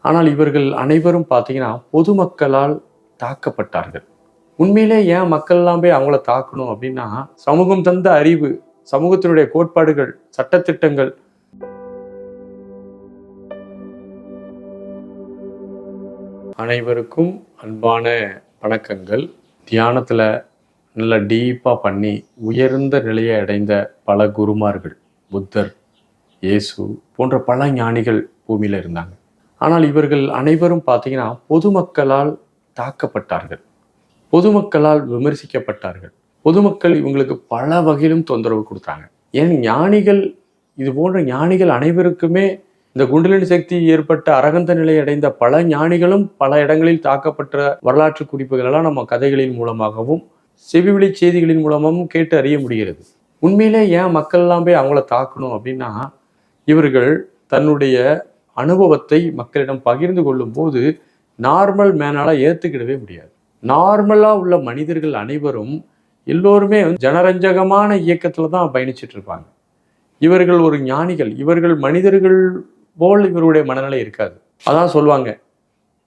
ஆனால் இவர்கள் அனைவரும் பார்த்தீங்கன்னா பொதுமக்களால் தாக்கப்பட்டார்கள். உண்மையிலே ஏன் மக்கள் எல்லாம் போய் அவங்கள தாக்கணும் அப்படின்னா, சமூகம் தந்த அறிவு, சமூகத்தினுடைய கோட்பாடுகள், சட்டத்திட்டங்கள். அனைவருக்கும் அன்பான வணக்கங்கள். தியானத்தில் நல்லா டீப்பாக பண்ணி உயர்ந்த நிலையை அடைந்த பல குருமார்கள், புத்தர், இயேசு போன்ற பல ஞானிகள் பூமியில் இருந்தாங்க. ஆனால் இவர்கள் அனைவரும் பார்த்தீங்கன்னா பொதுமக்களால் தாக்கப்பட்டார்கள், பொதுமக்களால் விமர்சிக்கப்பட்டார்கள். பொதுமக்கள் இவங்களுக்கு பல வகையிலும் தொந்தரவு கொடுத்தாங்க. ஏன் ஞானிகள், இது போன்ற ஞானிகள் அனைவருக்குமே இந்த குண்டலினி சக்தி ஏற்பட்ட அரகந்த நிலை அடைந்த பல ஞானிகளும் பல இடங்களில் தாக்கப்பட்ட வரலாற்று குறிப்புகளெல்லாம் நம்ம கதைகளின் மூலமாகவும் செவிவழி செய்திகளின் மூலமாகவும் கேட்டு அறிய முடிகிறது. உண்மையிலே ஏன் மக்கள் எல்லாம் போய் அவங்கள தாக்கணும் அப்படின்னா, இவர்கள் தன்னுடைய அனுபவத்தை மக்களிடம் பகிர்ந்து கொள்ளும் போது நார்மல் மேனால ஏற்றுக்கிடவே முடியாது. நார்மலாக உள்ள மனிதர்கள் அனைவரும் எல்லோருமே ஜனரஞ்சகமான இயக்கத்தில் தான் பயணிச்சுட்டு இருப்பாங்க. இவர்கள் ஒரு ஞானிகள், இவர்கள் மனிதர்கள் போல் இவருடைய மனநிலை இருக்காது. அதான் சொல்லுவாங்க,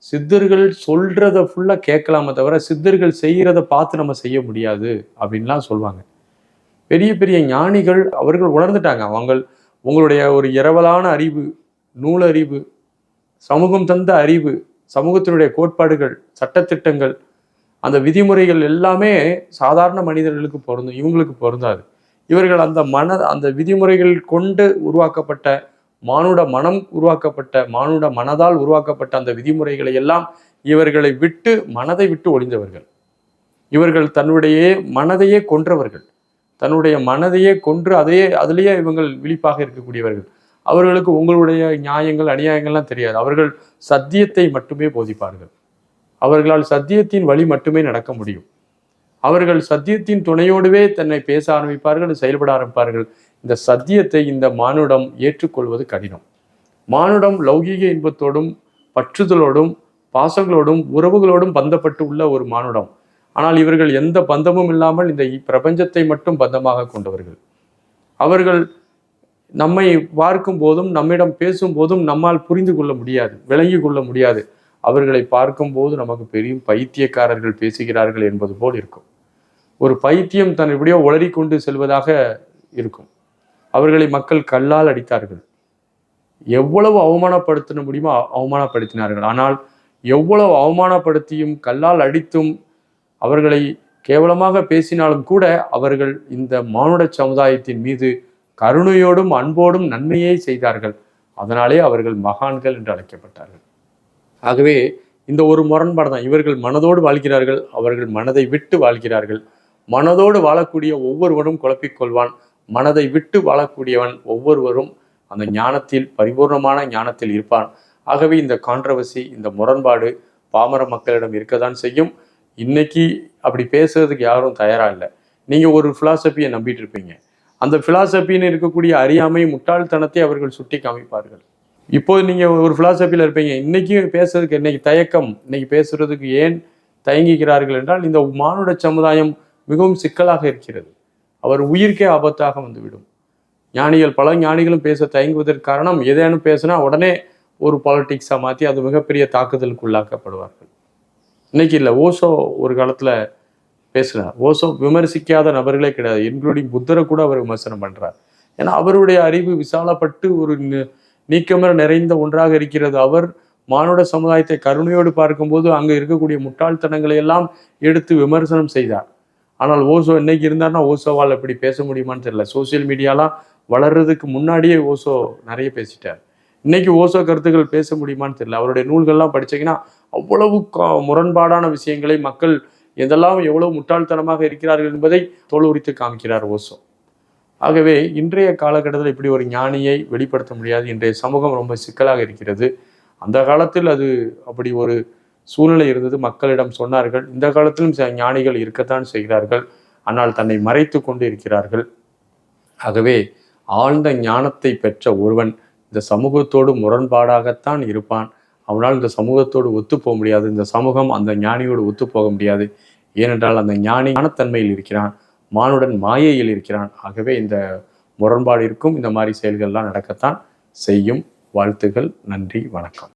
சித்தர்கள் சொல்றத ஃபுல்லாக கேட்கலாமே தவிர சித்தர்கள் செய்கிறத பார்த்து நம்ம செய்ய முடியாது அப்படின்லாம் சொல்லுவாங்க. பெரிய பெரிய ஞானிகள் அவர்கள் உணர்ந்துட்டாங்க. உங்களுடைய ஒரு இரவலான அறிவு, நூலறிவு, சமூகம் தந்த அறிவு, சமூகத்தினுடைய கோட்பாடுகள், சட்டத்திட்டங்கள், அந்த விதிமுறைகள் எல்லாமே சாதாரண மனிதர்களுக்கு பொருந்தும், இவங்களுக்கு பொருந்தாது. இவர்கள் அந்த விதிமுறைகள் கொண்டு உருவாக்கப்பட்ட மானுட மனம் உருவாக்கப்பட்ட மானுட மனதால் உருவாக்கப்பட்ட அந்த விதிமுறைகளை எல்லாம் இவர்களை விட்டு மனதை விட்டு ஒளிந்தவர்கள். இவர்கள் தன்னுடைய மனதையே கொன்றவர்கள், தன்னுடைய மனதையே கொன்று அதிலேயே இவங்கள் விழிப்பாக இருக்கக்கூடியவர்கள். அவர்களுக்கு உங்களுடைய நியாயங்கள் அநியாயங்கள்லாம் தெரியாது. அவர்கள் சத்தியத்தை மட்டுமே போதிப்பார்கள். அவர்களால் சத்தியத்தின் வழி மட்டுமே நடக்க முடியும். அவர்கள் சத்தியத்தின் துணையோடுவே தன்னை பேச ஆரம்பிப்பார்கள், செயல்பட ஆரம்பிப்பார்கள். இந்த சத்தியத்தை இந்த மானுடம் ஏற்றுக்கொள்வது கடினம். மானுடம் லௌகீக இன்பத்தோடும் பற்றுதலோடும் பாசங்களோடும் உறவுகளோடும் பந்தப்பட்டு உள்ள ஒரு மானுடம். ஆனால் இவர்கள் எந்த பந்தமும் இல்லாமல் இந்த பிரபஞ்சத்தை மட்டும் பந்தமாக கொண்டவர்கள். அவர்கள் நம்மை பார்க்கும் போதும் நம்மிடம் பேசும் போதும் நம்மால் புரிந்து கொள்ள முடியாது, விளங்கி கொள்ள முடியாது. அவர்களை பார்க்கும்போது நமக்கு பெரிய பைத்தியக்காரர்கள் பேசுகிறார்கள் என்பது போல் இருக்கும். ஒரு பைத்தியம் தன் எப்படியோ உளறி கொண்டு செல்வதாக இருக்கும். அவர்களை மக்கள் கல்லால் அடித்தார்கள். எவ்வளவு அவமானப்படுத்த முடியுமோ அவமானப்படுத்தினார்கள். ஆனால் எவ்வளவு அவமானப்படுத்தியும் கல்லால் அடித்தும் அவர்களை கேவலமாக பேசினாலும் கூட அவர்கள் இந்த மானுட சமுதாயத்தின் மீது கருணையோடும் அன்போடும் நன்மையை செய்தார்கள். அதனாலே அவர்கள் மகான்கள் என்று அழைக்கப்பட்டார்கள். ஆகவே இந்த ஒரு முரண்பாடு தான். இவர்கள் மனதோடு வாழ்கிறார்கள், அவர்கள் மனதை விட்டு வாழ்கிறார்கள். மனதோடு வாழக்கூடிய ஒவ்வொருவரும் குழப்பிக்கொள்வான், மனதை விட்டு வாழக்கூடியவன் ஒவ்வொருவரும் அந்த ஞானத்தில், பரிபூர்ணமான ஞானத்தில் இருப்பான். ஆகவே இந்த கான்ட்ரவர்சி, இந்த முரண்பாடு பாமர மக்களிடம் இருக்கத்தான் செய்யும். இன்னைக்கு அப்படி பேசுறதுக்கு யாரும் தயாரா இல்லை. நீங்க ஒரு பிலாசபியை நம்பிட்டு இருப்பீங்க, அந்த பிலாசபின்னு இருக்கக்கூடிய அறியாமை, முட்டாள்தனத்தை அவர்கள் சுட்டி காமிப்பார்கள். இப்போது நீங்கள் ஒரு பிலாசபியில் இருப்பீங்க, இன்னைக்கு பேசுறதுக்கு இன்னைக்கு தயக்கம், இன்னைக்கு பேசுறதுக்கு ஏன் தயங்குகிறார்கள் என்றால் இந்த மானுட சமுதாயம் மிகவும் சிக்கலாக இருக்கிறது. அவர் உயிர்க்கே ஆபத்தாக வந்துவிடும். பல ஞானிகளும் பேச தயங்குவதற்கு காரணம், எதேனும் பேசுனா உடனே ஒரு பாலிட்டிக்ஸாக மாற்றி அது மிகப்பெரிய தாக்குதலுக்கு உள்ளாக்கப்படுவார்கள். இன்னைக்கு இல்லை, ஓஷோ ஒரு காலத்தில் பேசுகிறார். ஓஷோ விமர்சிக்காத நபர்களே கிடையாது, இன்க்ளூடிங் புத்தரை கூட அவர் விமர்சனம் பண்ணுறார். ஏன்னா அவருடைய அறிவு விசாலப்பட்டு ஒரு நீக்கமர நிறைந்த ஒன்றாக இருக்கிறது. அவர் மானுட சமுதாயத்தை கருணையோடு பார்க்கும்போது அங்கே இருக்கக்கூடிய முட்டாள்தனங்களை எல்லாம் எடுத்து விமர்சனம் செய்தார். ஆனால் ஓஷோ இன்னைக்கு இருந்தார்னா ஓஷோவால் எப்படி பேச முடியுமான்னு தெரியல. சோசியல் மீடியாலாம் வளர்றதுக்கு முன்னாடியே ஓஷோ நிறைய பேசிட்டார். இன்னைக்கு ஓஷோ கருத்துக்கள் பேச முடியுமான்னு தெரியல. அவருடைய நூல்கள்லாம் படித்தீங்கன்னா அவ்வளவு முரண்பாடான விஷயங்களை மக்கள் எதெல்லாம் எவ்வளவு முட்டாள்தனமாக இருக்கிறார்கள் என்பதை தோல் உரித்து காமிக்கிறார் ஓஷோ. ஆகவே இன்றைய காலகட்டத்தில் இப்படி ஒரு ஞானியை வெளிப்படுத்த முடியாது. இன்றைய சமூகம் ரொம்ப சிக்கலாக இருக்கிறது. அந்த காலத்தில் அது அப்படி ஒரு சூழ்நிலை இருந்தது, மக்களிடம் சொன்னார்கள். இந்த காலத்திலும் ஞானிகள் இருக்கத்தான் செய்கிறார்கள், ஆனால் தன்னை மறைத்து கொண்டு இருக்கிறார்கள். ஆகவே ஆழ்ந்த ஞானத்தை பெற்ற ஒருவன் இந்த சமூகத்தோடு முரண்பாடாகத்தான் இருப்பான். அவனால் இந்த சமூகத்தோடு ஒத்துப்போக முடியாது, இந்த சமூகம் அந்த ஞானியோடு ஒத்துப்போக முடியாது. ஏனென்றால் அந்த ஞானி ஞானத்தன்மையில் இருக்கிறான், மானுடன் மாயையில் இருக்கிறான். ஆகவே இந்த முரண்பாடு இருக்கும். இந்த மாதிரி செயல்கள்லாம் நடக்கத்தான் செய்யும். வாழ்த்துகள். நன்றி, வணக்கம்.